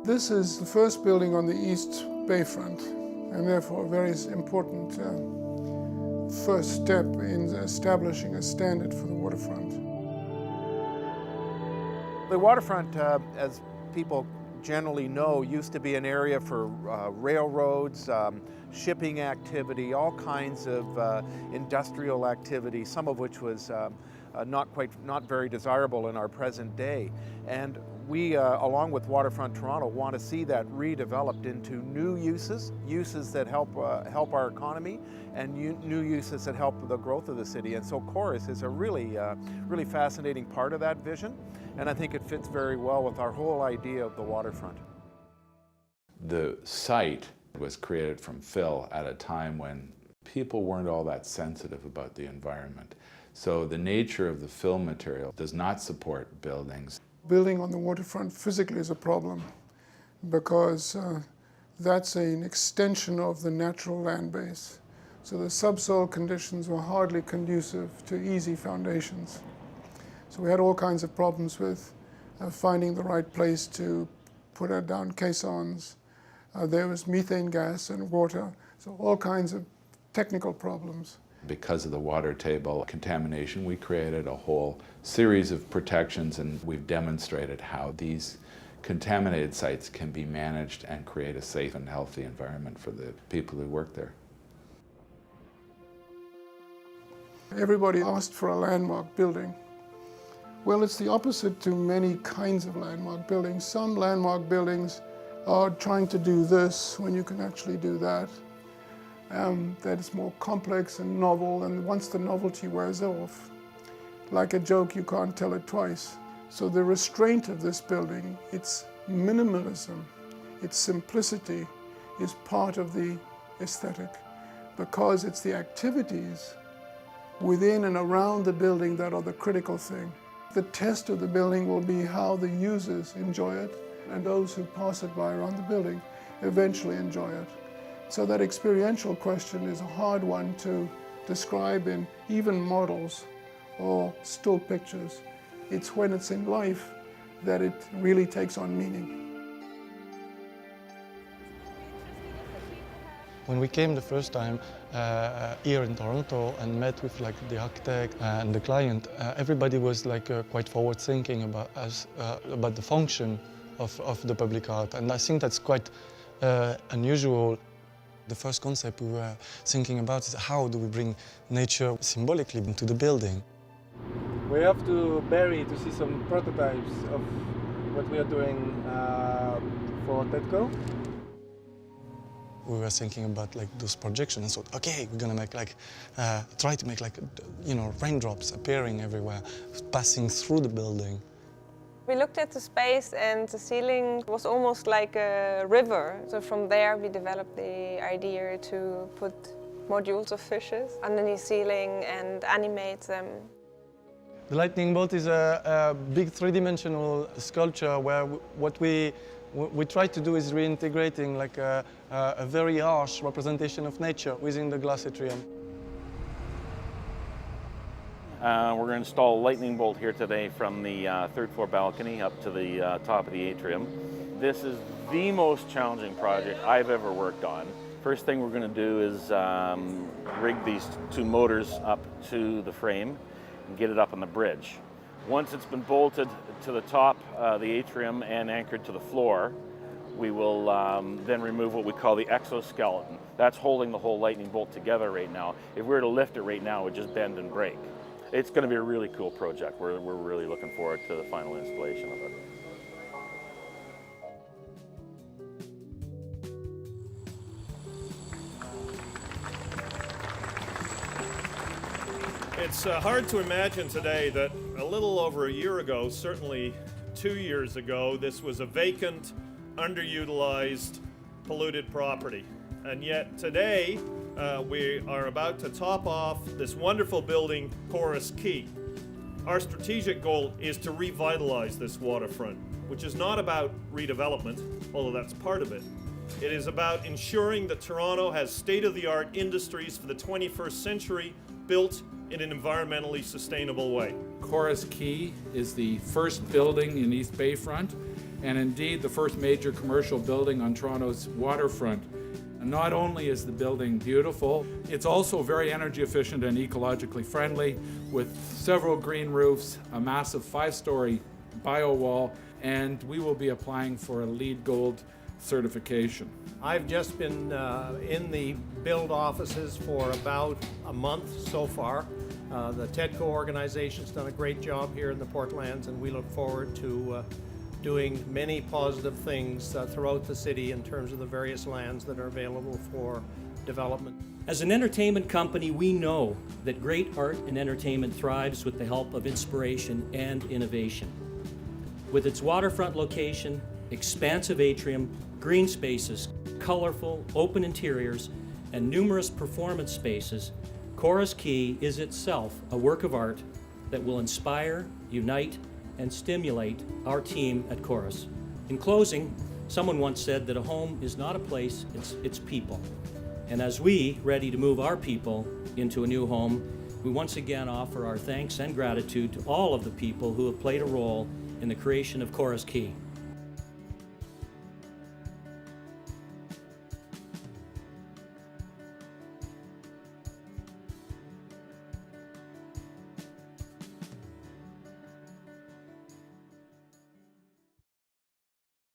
This is the first building on the East Bayfront, and therefore a very important first step in establishing a standard for the waterfront. The waterfront, as people generally know, used to be an area for railroads, shipping activity, all kinds of industrial activity, some of which was not very desirable in our present day. And we, along with Waterfront Toronto, want to see that redeveloped into new uses that help our economy, and new uses that help the growth of the city. And so Corus is a really fascinating part of that vision, and I think it fits very well with our whole idea of the waterfront. The site was created from fill at a time when people weren't all that sensitive about the environment. So the nature of the fill material does not support buildings. Building on the waterfront physically is a problem because that's an extension of the natural land base. So the subsoil conditions were hardly conducive to easy foundations. So we had all kinds of problems with finding the right place to put down caissons. There was methane gas and water, so all kinds of technical problems. Because of the water table contamination, we created a whole series of protections, and we've demonstrated how these contaminated sites can be managed and create a safe and healthy environment for the people who work there. Everybody asked for a landmark building. Well, it's the opposite to many kinds of landmark buildings. Some landmark buildings are trying to do this when you can actually do that. That is more complex and novel, and once the novelty wears off, like a joke, you can't tell it twice. So the restraint of this building, its minimalism, its simplicity, is part of the aesthetic, because it's the activities within and around the building that are the critical thing. The test of the building will be how the users enjoy it, and those who pass it by around the building eventually enjoy it. So that experiential question is a hard one to describe in even models or still pictures. It's when it's in life that it really takes on meaning. When we came the first time here in Toronto and met with the architect and the client, everybody was quite forward thinking about about the function of the public art, and I think that's quite unusual. The first concept we were thinking about is how do we bring nature symbolically into the building. We have to Barrie to see some prototypes of what we are doing for TEDCO. We were thinking about those projections and thought, okay, we're gonna make try to make raindrops appearing everywhere, passing through the building. We looked at the space and the ceiling was almost like a river. So from there we developed the idea to put modules of fishes underneath the ceiling and animate them. The lightning bolt is a big three-dimensional sculpture where what we try to do is reintegrating a very harsh representation of nature within the glass atrium. We're going to install a lightning bolt here today from the third floor balcony up to the top of the atrium. This is the most challenging project I've ever worked on. First thing we're going to do is rig these two motors up to the frame and get it up on the bridge. Once it's been bolted to the top of the atrium and anchored to the floor, we will then remove what we call the exoskeleton. That's holding the whole lightning bolt together right now. If we were to lift it right now, it would just bend and break. It's going to be a really cool project. We're really looking forward to the final installation of it. It's hard to imagine today that a little over a year ago, certainly 2 years ago, this was a vacant, underutilized, polluted property. And yet today, we are about to top off this wonderful building, Corus Quay. Our strategic goal is to revitalize this waterfront, which is not about redevelopment, although that's part of it. It is about ensuring that Toronto has state-of-the-art industries for the 21st century built in an environmentally sustainable way. Corus Quay is the first building in East Bayfront. and indeed the first major commercial building on Toronto's waterfront. And not only is the building beautiful, it's also very energy efficient and ecologically friendly, with several green roofs, a massive 5-story bio wall, and we will be applying for a LEED Gold certification. I've just been in the build offices for about a month so far. The TEDCO organization's done a great job here in the Portlands, and we look forward to doing many positive things throughout the city in terms of the various lands that are available for development. As an entertainment company, we know that great art and entertainment thrives with the help of inspiration and innovation. With its waterfront location, expansive atrium, green spaces, colorful, open interiors, and numerous performance spaces, Corus Quay is itself a work of art that will inspire, unite, and stimulate our team at Corus. In closing, someone once said that a home is not a place, it's people. And as we ready to move our people into a new home, we once again offer our thanks and gratitude to all of the people who have played a role in the creation of Corus Quay.